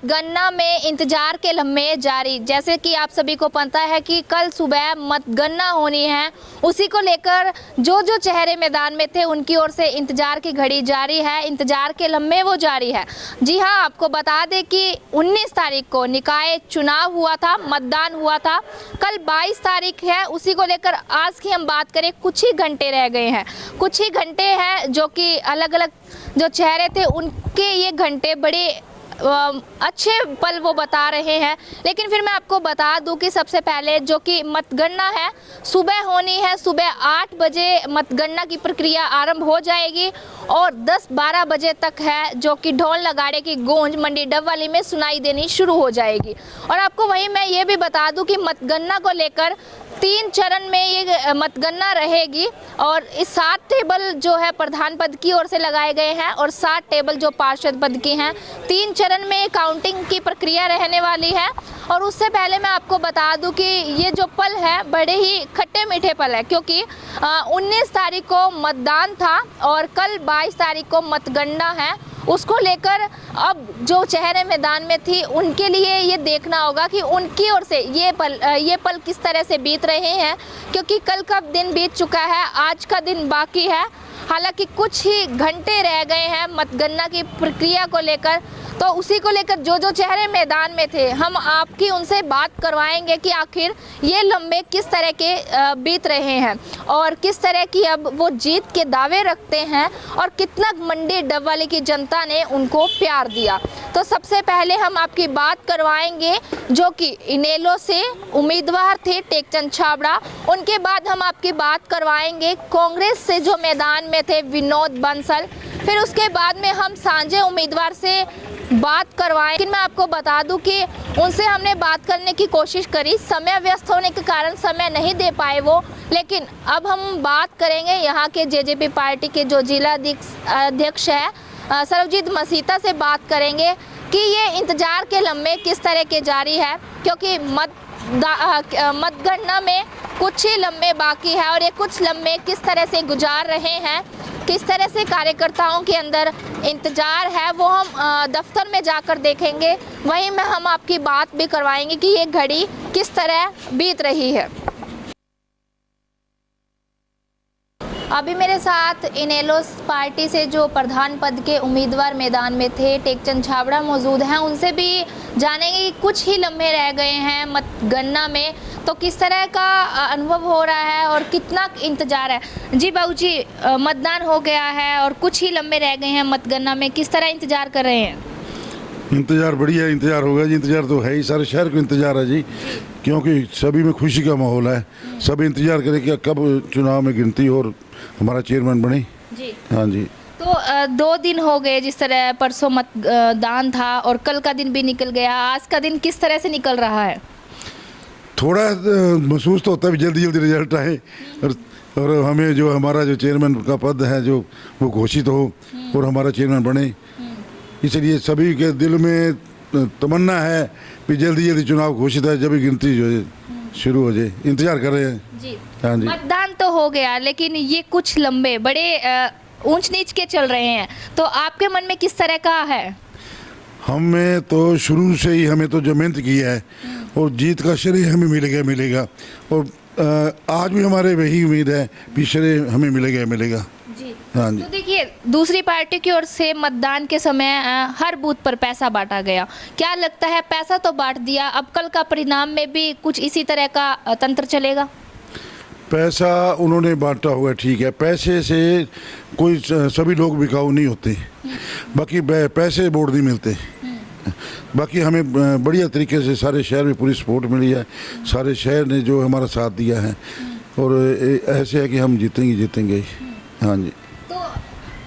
मतगणना में इंतजार के लम्हे जारी। जैसे कि आप सभी को पता है कि कल सुबह मतगणना होनी है, उसी को लेकर जो जो चेहरे मैदान में थे उनकी ओर से इंतजार की घड़ी जारी है, इंतजार के लम्हे वो जारी है। जी हाँ, आपको बता दें कि 19 तारीख को निकाय चुनाव हुआ था, मतदान हुआ था। कल 22 तारीख है, उसी को लेकर आज की हम बात करें, कुछ ही घंटे रह गए हैं। कुछ ही घंटे हैं जो कि अलग अलग जो चेहरे थे उनके ये घंटे बड़े अच्छे पल वो बता रहे हैं। लेकिन फिर मैं आपको बता दूं कि सबसे पहले जो कि मतगणना है सुबह होनी है, सुबह 8 बजे मतगणना की प्रक्रिया आरंभ हो जाएगी और 10-12 बजे तक है जो कि ढोल नगाड़े की गूंज मंडी डबवाली में सुनाई देनी शुरू हो जाएगी। और आपको वहीं मैं ये भी बता दूं कि मतगणना को लेकर 3 चरण में ये मतगणना रहेगी और इस 7 टेबल जो है प्रधान पद की ओर से लगाए गए हैं और 7 टेबल जो पार्षद पद की हैं। 3 चरण में काउंटिंग की प्रक्रिया रहने वाली है। और उससे पहले मैं आपको बता दूं कि ये जो पल है बड़े ही खट्टे मीठे पल है, क्योंकि 19 तारीख को मतदान था और कल 22 तारीख को मतगणना है। उसको लेकर अब जो चेहरे मैदान में थी उनके लिए ये देखना होगा कि उनकी ओर से ये पल किस तरह से बीत रहे हैं, क्योंकि कल का दिन बीत चुका है, आज का दिन बाकी है। हालांकि कुछ ही घंटे रह गए हैं मतगणना की प्रक्रिया को लेकर, तो उसी को लेकर जो जो चेहरे मैदान में थे हम आपकी उनसे बात करवाएंगे कि आखिर ये लम्हे किस तरह के बीत रहे हैं और किस तरह की अब वो जीत के दावे रखते हैं और कितना मंडी डबवाली की जनता ने उनको प्यार दिया। तो सबसे पहले हम आपकी बात करवाएंगे जो कि इनेलो से उम्मीदवार थे टेकचंद छाबड़ा। उनके बाद हम आपकी बात करवाएंगे कांग्रेस से जो मैदान में थे विनोद बंसल। फिर उसके बाद में हम सांझे उम्मीदवार से बात करवाएं। लेकिन मैं आपको बता दूं कि उनसे हमने बात करने की कोशिश करी, समय व्यस्त होने के कारण समय नहीं दे पाए वो। लेकिन अब हम बात करेंगे यहाँ के जेजेपी पार्टी के जो जिला अध्यक्ष है सर्वजीत मसीता से बात करेंगे कि ये इंतजार के लम्हे किस तरह के जारी है, क्योंकि मतगणना में कुछ ही लम्हे बाकी है और ये कुछ लम्हे किस तरह से गुजार रहे हैं, किस तरह से कार्यकर्ताओं के अंदर इंतजार है, वो हम दफ्तर में जाकर देखेंगे। वहीं में हम आपकी बात भी करवाएंगे कि ये घड़ी किस तरह बीत रही है। अभी मेरे साथ इनेलो पार्टी से जो प्रधान पद के उम्मीदवार मैदान में थे टेकचंद छाबड़ा मौजूद हैं, उनसे भी जानेंगे कि कुछ ही लम्हे रह गए हैं मतगणना में, तो किस तरह का अनुभव हो रहा है और कितना इंतजार है। जी बाबूजी, मतदान हो गया है और कुछ ही लम्हे रह गए हैं मतगणना में, किस तरह इंतजार कर रहे हैं? इंतजार बढ़िया इंतजार होगा जी, इंतजार तो है ही, सारे शहर को इंतजार है जी, क्योंकि सभी में खुशी का माहौल है। सभी इंतजार करें कि कब चुनाव में गिनती हो और हमारा चेयरमैन बने जी। हाँ जी। तो 2 दिन हो गए, जिस तरह परसों मतदान था और कल का दिन भी निकल गया, आज का दिन किस तरह से निकल रहा है? थोड़ा महसूस तो होता है जल्दी जल्दी रिजल्ट आए और हमें जो हमारा जो चेयरमैन का पद है जो वो घोषित हो और हमारा चेयरमैन बने, इसलिए सभी के दिल में तमन्ना है कि जल्दी जल्दी चुनाव घोषित है, जब भी गिनती जो शुरू हो जाए, इंतजार कर रहे हैं जी। हाँ जी। मतदान तो हो गया, लेकिन ये कुछ लंबे बड़े ऊंच नीच के चल रहे हैं, तो आपके मन में किस तरह का है? हमें तो शुरू से ही हमें तो जो मेहनत की है और जीत का श्रेय हमें मिलेगा और आज भी हमारे वही उम्मीद है कि श्रेय हमें मिलेगा जी। हाँ जी। तो देखिए, दूसरी पार्टी की ओर से मतदान के समय हर बूथ पर पैसा बांटा गया, क्या लगता है? पैसा तो बांट दिया, अब कल का परिणाम में भी कुछ इसी तरह का तंत्र चलेगा? पैसा उन्होंने बांटा हुआ ठीक है, पैसे से कोई सभी लोग बिकाऊ नहीं होते, बाकी पैसे बोर्ड नहीं मिलते। बाकी हमें बढ़िया तरीके से सारे शहर में पूरी सपोर्ट मिली है, सारे शहर ने जो हमारा साथ दिया है और ऐसे है कि हम जीतेंगे। हाँ जी। तो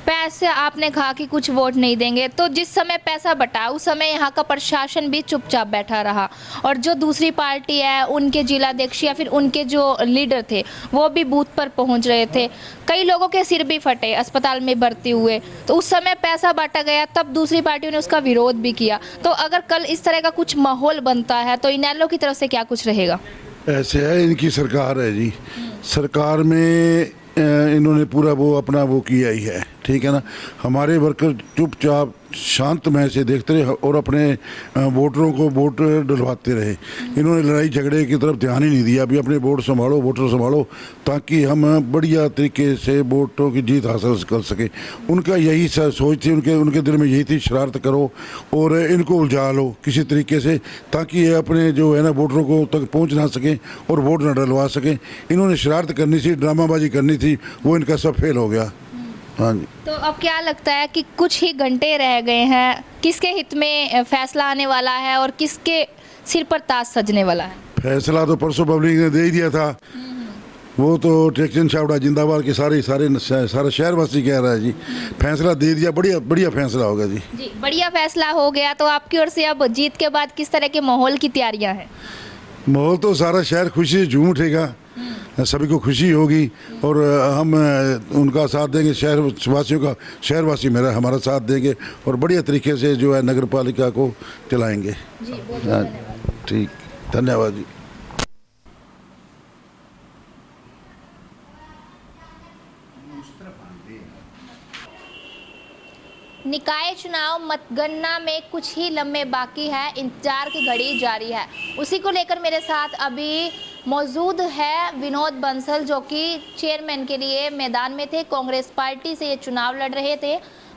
पैसे आपने कहा कि कुछ वोट नहीं देंगे, तो जिस समय पैसा बटा उस समय यहाँ का प्रशासन भी चुपचाप बैठा रहा और जो दूसरी पार्टी है उनके जिलाध्यक्ष या फिर उनके जो लीडर थे वो भी बूथ पर पहुँच रहे थे, कई लोगों के सिर भी फटे, अस्पताल में भर्ती हुए। तो उस समय पैसा बांटा गया, तब दूसरी पार्टियों ने उसका विरोध भी किया। तो अगर कल इस तरह का कुछ माहौल बनता है तो इनेलो की तरफ से क्या कुछ रहेगा? ऐसे है, इनकी सरकार है जी, सरकार में इन्होंने पूरा वो अपना वो किया ही है, ठीक है ना। हमारे वर्कर चुपचाप शांतमय से देखते रहे और अपने वोटरों को वोट डलवाते रहे। इन्होंने लड़ाई झगड़े की तरफ ध्यान ही नहीं दिया। अभी अपने वोट संभालो, वोटर संभालो, ताकि हम बढ़िया तरीके से वोटों की जीत हासिल कर सके। उनका यही सोच थी, उनके दिल में यही थी, शरारत करो और इनको उलझा लो किसी तरीके से, ताकि ये अपने जो है ना वोटरों को तक पहुंच ना सके और वोट ना डलवा सके। इन्होंने शरारत करनी थी, ड्रामाबाजी करनी थी, वो इनका सब फेल हो गया। हाँ जी। तो अब क्या लगता है कि कुछ ही घंटे रह गए हैं, किसके हित में फैसला आने वाला है और किसके सिर पर ताज सजने वाला है? फैसला तो परसों पब्लिक ने दे ही दिया था। वो तो टेक्शन छावड़ा जिंदाबाद के सारा शहरवासी कह रहा है जी। फैसला दे दिया, बढ़िया बढ़िया फैसला होगा जी। जी, बढ़िया फैसला हो गया। तो आपकी ओर से अब जीत के बाद किस तरह के माहौल की तैयारियां हैं? माहौल तो सारा शहर खुशी से झूम उठेगा, सभी को खुशी होगी और हम उनका साथ देंगे। शहरवासी मेरा हमारा साथ देंगे और बढ़िया तरीके से जो है नगर पालिका को चलाएंगे जी, बहुत हाँ, धन्यवाद। ठीक, धन्यवाद जी। निकाय चुनाव मतगणना में कुछ ही लम्हे बाकी है, इंतजार की घड़ी जारी है। उसी को लेकर मेरे साथ अभी मौजूद है विनोद बंसल, जो कि चेयरमैन के लिए मैदान में थे, कांग्रेस पार्टी से ये चुनाव लड़ रहे थे।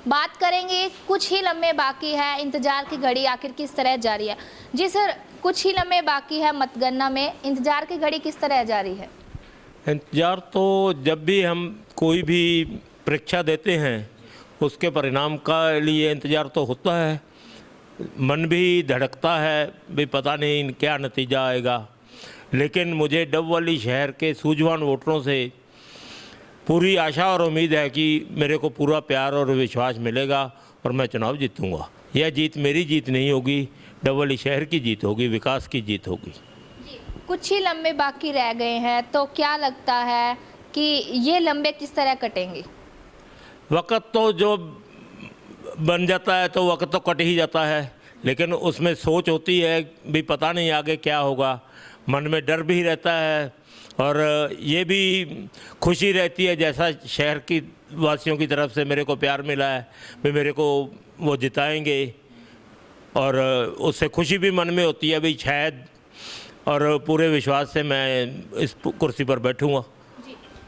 बात करेंगे, कुछ ही लम्हे बाकी है, इंतजार की घड़ी आखिर किस तरह जारी है। जी सर, कुछ ही लम्हे बाकी है मतगणना में, इंतजार की घड़ी किस तरह जारी है? इंतजार तो जब भी हम कोई भी परीक्षा देते हैं उसके परिणाम का लिए इंतज़ार तो होता है। मन भी धड़कता है, भी पता नहीं क्या नतीजा आएगा। लेकिन मुझे डबवाली शहर के सूझवान वोटरों से पूरी आशा और उम्मीद है कि मेरे को पूरा प्यार और विश्वास मिलेगा और मैं चुनाव जीतूंगा। यह जीत मेरी जीत नहीं होगी, डबवाली शहर की जीत होगी, विकास की जीत होगी। कुछ ही लम्हे बाकी रह गए हैं, तो क्या लगता है कि ये लम्हे किस तरह कटेंगे? वक़्त तो जो बन जाता है तो वक़्त तो कट ही जाता है, लेकिन उसमें सोच होती है भी पता नहीं आगे क्या होगा। मन में डर भी रहता है और ये भी खुशी रहती है, जैसा शहर की वासियों की तरफ से मेरे को प्यार मिला है भी मेरे को वो जिताएंगे, और उससे खुशी भी मन में होती है भी शायद, और पूरे विश्वास से मैं इस कुर्सी पर बैठूँगा।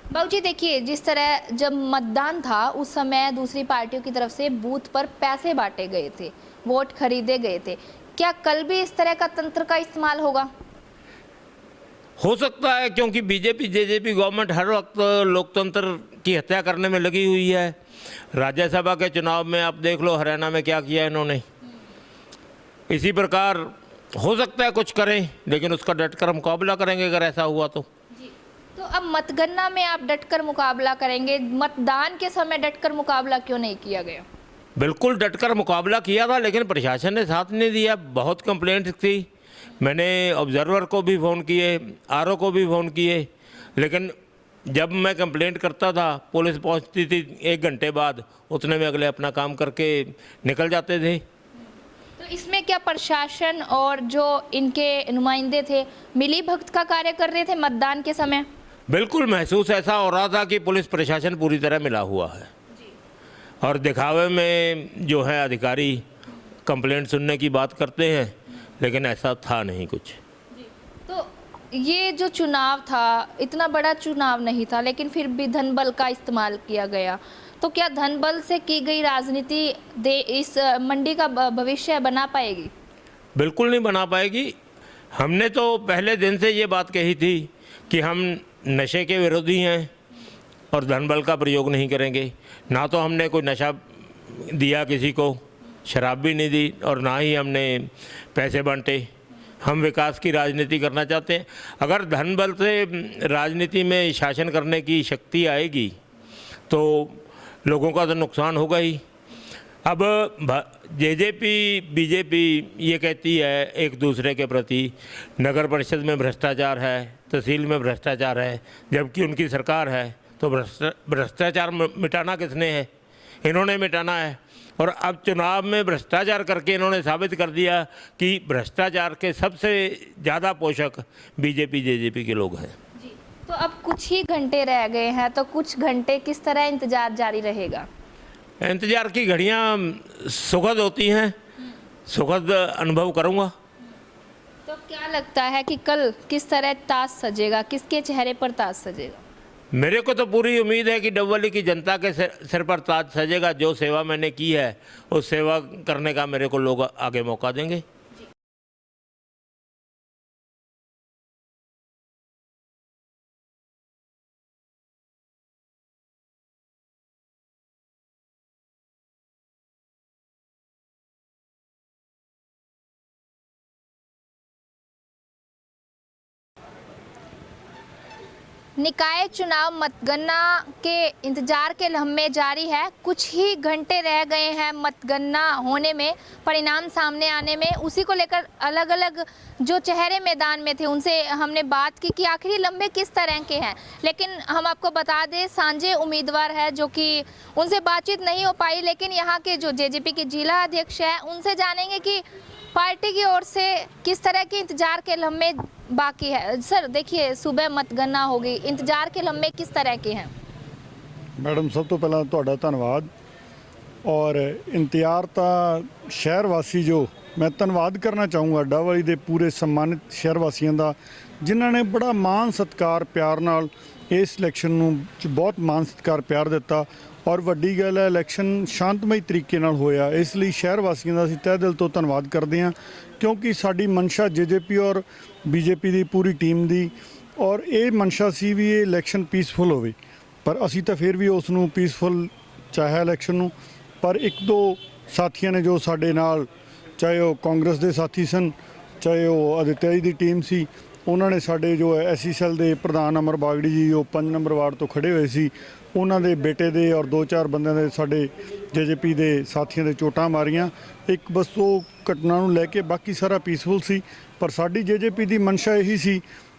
बाबू जी, देखिए, जिस तरह जब मतदान था उस समय दूसरी पार्टियों की तरफ से बूथ पर पैसे बांटे गए थे, वोट खरीदे गए थे। क्या कल भी इस तरह का तंत्र का इस्तेमाल होगा? हो सकता है, क्योंकि बीजेपी जेजेपी गवर्नमेंट हर वक्त लोकतंत्र की हत्या करने में लगी हुई है। राज्यसभा के चुनाव में आप देख लो हरियाणा में क्या किया इन्होंने। इसी प्रकार हो सकता है कुछ करें, लेकिन उसका डटकर मुकाबला करेंगे अगर ऐसा हुआ तो। तो अब मतगणना में आप डटकर मुकाबला करेंगे, मतदान के समय डटकर मुकाबला क्यों नहीं किया गया? बिल्कुल डटकर मुकाबला किया था, लेकिन प्रशासन ने साथ नहीं दिया। बहुत कंप्लेंट थी, मैंने ऑब्जर्वर को भी फ़ोन किए, आरओ को भी फ़ोन किए, लेकिन जब मैं कंप्लेंट करता था पुलिस पहुंचती थी 1 घंटे बाद, उतने में अगले अपना काम करके निकल जाते थे। तो इसमें क्या प्रशासन और जो इनके नुमाइंदे थे मिली भगत का कार्य कर रहे थे मतदान के समय? बिल्कुल महसूस ऐसा हो रहा था कि पुलिस प्रशासन पूरी तरह मिला हुआ है और दिखावे में जो है अधिकारी कंप्लेंट सुनने की बात करते हैं, लेकिन ऐसा था नहीं कुछ। तो ये जो चुनाव था, इतना बड़ा चुनाव नहीं था, लेकिन फिर भी धन बल का इस्तेमाल किया गया। तो क्या धन बल से की गई राजनीति इस मंडी का भविष्य बना पाएगी? बिल्कुल नहीं बना पाएगी। हमने तो पहले दिन से ये बात कही थी कि हम नशे के विरोधी हैं और धन बल का प्रयोग नहीं करेंगे। ना तो हमने कोई नशा दिया किसी को, शराब भी नहीं दी, और ना ही हमने पैसे बांटे। हम विकास की राजनीति करना चाहते हैं। अगर धन बल से राजनीति में शासन करने की शक्ति आएगी तो लोगों का तो नुकसान होगा ही। अब जेजेपी बीजेपी ये कहती है एक दूसरे के प्रति नगर परिषद में भ्रष्टाचार है, तहसील में भ्रष्टाचार है, जबकि उनकी सरकार है। तो भ्रष्टाचार मिटाना किसने है? इन्होंने मिटाना है। और अब चुनाव में भ्रष्टाचार करके इन्होंने साबित कर दिया कि भ्रष्टाचार के सबसे ज़्यादा पोषक बीजेपी जेजेपी के लोग हैं। तो अब कुछ ही घंटे रह गए हैं, तो कुछ घंटे किस तरह इंतजार जारी रहेगा? इंतज़ार की घड़ियाँ सुखद होती हैं, सुखद अनुभव करूँगा। तो क्या लगता है कि कल किस तरह ताज सजेगा, किसके चेहरे पर ताज सजेगा? मेरे को तो पूरी उम्मीद है कि डबवाली की जनता के सिर पर ताज सजेगा। जो सेवा मैंने की है उस सेवा करने का मेरे को लोग आगे मौका देंगे। निकाय चुनाव मतगणना के इंतजार के लम्हे जारी है। कुछ ही घंटे रह गए हैं मतगणना होने में, परिणाम सामने आने में। उसी को लेकर अलग अलग जो चेहरे मैदान में थे उनसे हमने बात की कि आखिर लम्हे किस तरह के हैं। लेकिन हम आपको बता दें, सांझे उम्मीदवार है जो कि उनसे बातचीत नहीं हो पाई, लेकिन यहाँ के जो जेजेपी के जिला अध्यक्ष हैं उनसे जानेंगे कि पार्टी की ओर से किस तरह के इंतजार के लम्हे बाकी है। सर देखिए, सुबह मतगणना होगी, इंतजार के लम्हे किस तरह के हैं? मैडम सब तो पहला ਤੁਹਾਡਾ ਧੰਨਵਾਦ। और इंतजार ਤਾਂ शहर वासी जो मैं ਧੰਨਵਾਦ करना ਚਾਹੂੰਗਾ ਡਾਵਾਲੀ ਦੇ पूरे सम्मानित शहर वासियों का, जिन्हों ने बड़ा मान सत्कार प्यार नाल इस इलैक्शन ਨੂੰ बहुत मान सत्कार प्यार दिता। और वड्डी गल है, इलैक्शन शांतमई तरीके नाल होया, इसलिए शहर वासियों का ਅਸੀਂ तह दिल तो धन्नवाद करते हैं, क्योंकि साडी मनशा जेजेपी और बीजेपी की पूरी टीम की और ये मनशा सी भी ये इलैक्शन पीसफुल होवे। पर असी तो फिर भी उसनू पीसफुल चाहे इलैक्शन नू। पर एक दो साथियों ने जो साडे नाल, चाहे वो कांग्रेस के साथी सन, चाहे वो आदित्य जी की टीम सी, उन्होंने साडे जो एससी सैल के प्रधान अमर बागड़ी जी जो 5 नंबर वार्ड तो खड़े हुए सी, उन्होंने बेटे दे और 2-4 बंदे दे साडे जेजेपी के साथियों ने चोटां मारियां। एक बस वो घटना नूं लैके बाकी सारा पीसफुल सी। पर साडी जेजेपी की मनशा यही सी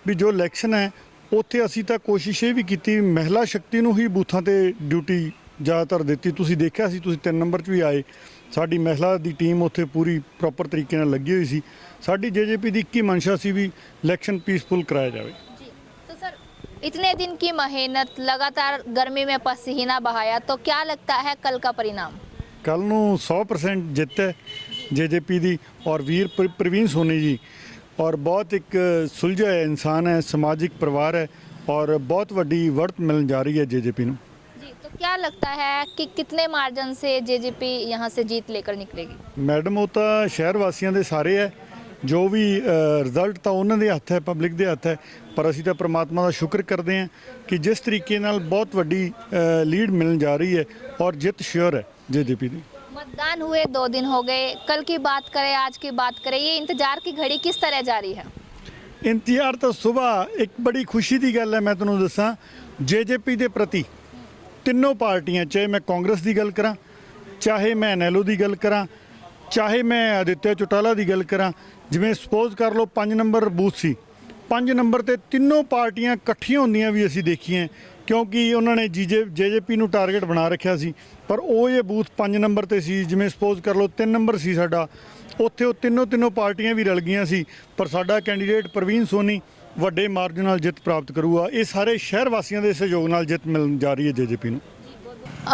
भी जो इलैक्शन है उत्थे असी तां कोशिश ये भी की महिला शक्ति नूं ही बूथां ते ड्यूटी ज़्यादातर दित्ती। तुसीं देखिया सी, तुसीं 3 नंबर 'च भी आए, साडी महिला की टीम उत्थे पूरी प्रॉपर तरीके नाल लगी हुई सी। साडी जेजेपी की एक ही मनशा सी भी इलैक्शन पीसफुल कराया जाए। तो सर, इतने दिन की मेहनत, लगातार गर्मी में पसीना बहाया, तो क्या लगता है कल का परिणाम? कल नूं 100% जित है जेजेपी की। और वीर प्रवीण सोनी जी और बहुत एक सुलझा है इंसान है, समाजिक परिवार है और बहुत वड्डी वर्त मिलने जा रही है जेजेपी नूं। जी, तो क्या लगता है कि कितने मार्जिन से जेजेपी यहाँ से जीत लेकर निकलेगी? मैडम वो तो शहर वासियों के सारे है, जो भी रिजल्ट तो उन्होंने हथ है, पब्लिक के हथ है। पर असी तो परमात्मा का शुक्र करते हैं कि जिस तरीके नाल बहुत वड्डी लीड मिलने जा रही है और जित श्योर है जेजेपी की। मतदान हुए 2 दिन हो गए, कल की बात करें, आज की बात करें, ये इंतजार की घड़ी किस तरह जारी है? इंतजार तो सुबह एक बड़ी खुशी की गल है। मैं तुहानूं दसां, जेजेपी के प्रति तीनों पार्टियां, चाहे मैं कांग्रेस की गल करा, चाहे मैं NLO की गल करा, चाहे मैं आदित्य चौटाला की गल करा, जिवें सपोज कर लो 5 नंबर बूथ सी, 5 नंबर ते तीनों पार्टियां इकट्ठियां होंदियां भी असी देखिए, क्योंकि उन्होंने जेजेपी नूं टारगेट बना रखा सी। पर वो ये बूथ 5 नंबर ते सी, जिवें सपोज कर लो 3 नंबर सी साडा, उत्थे वो तीनों पार्टियां भी रल गईयां सी। पर साडा कैंडीडेट प्रवीण सोनी वड्डे मार्जिन नाल जित प्राप्त करूगा। ये सारे शहर वासियों के सहयोग नाल जित मिलने जा रही है जेजेपी नूं।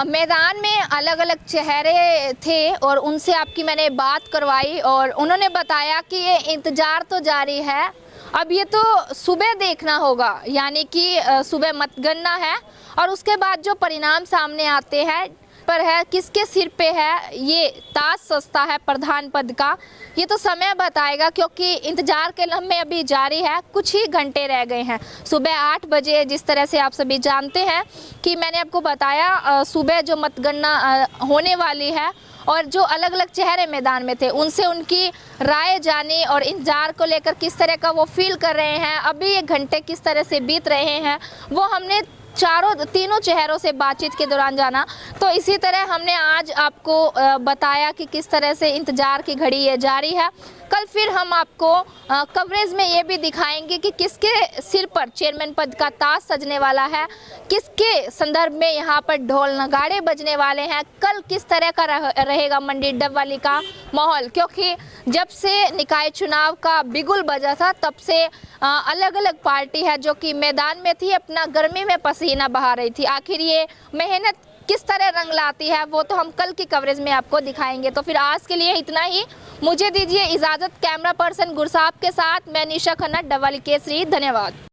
मैदान में अलग अलग चेहरे थे और उनसे आपकी मैंने बात करवाई और उन्होंने बताया कि ये इंतज़ार तो जारी है, अब ये तो सुबह देखना होगा, यानी कि सुबह मतगणना है और उसके बाद जो परिणाम सामने आते हैं पर है किसके सिर पे है ये ताज सस्ता है प्रधान पद का, ये तो समय बताएगा, क्योंकि इंतजार के लम्हे अभी जारी है। कुछ ही घंटे रह गए हैं। सुबह 8 बजे, जिस तरह से आप सभी जानते हैं कि मैंने आपको बताया, सुबह जो मतगणना होने वाली है और जो अलग अलग चेहरे मैदान में थे उनसे उनकी राय जानी और इंतजार को लेकर किस तरह का वो फील कर रहे हैं, अभी ये घंटे किस तरह से बीत रहे हैं, वो हमने तीनों चेहरों से बातचीत के दौरान जाना। तो इसी तरह हमने आज आपको बताया कि किस तरह से इंतजार की घड़ी ये जारी है। कल फिर हम आपको कवरेज में ये भी दिखाएंगे कि किसके सिर पर चेयरमैन पद का ताज सजने वाला है, किसके संदर्भ में यहाँ पर ढोल नगाड़े बजने वाले हैं, कल किस तरह का रहेगा मंडी डबवाली का माहौल, क्योंकि जब से निकाय चुनाव का बिगुल बजा था तब से अलग अलग पार्टी है जो कि मैदान में थी, अपना गर्मी में पसीना बहा रही थी। आखिर ये मेहनत किस तरह रंग लाती है वो तो हम कल की कवरेज में आपको दिखाएंगे। तो फिर आज के लिए इतना ही, मुझे दीजिए इजाज़त। कैमरा पर्सन गुरसाब के साथ मैं निशा खन्ना, डबल केसरी। धन्यवाद।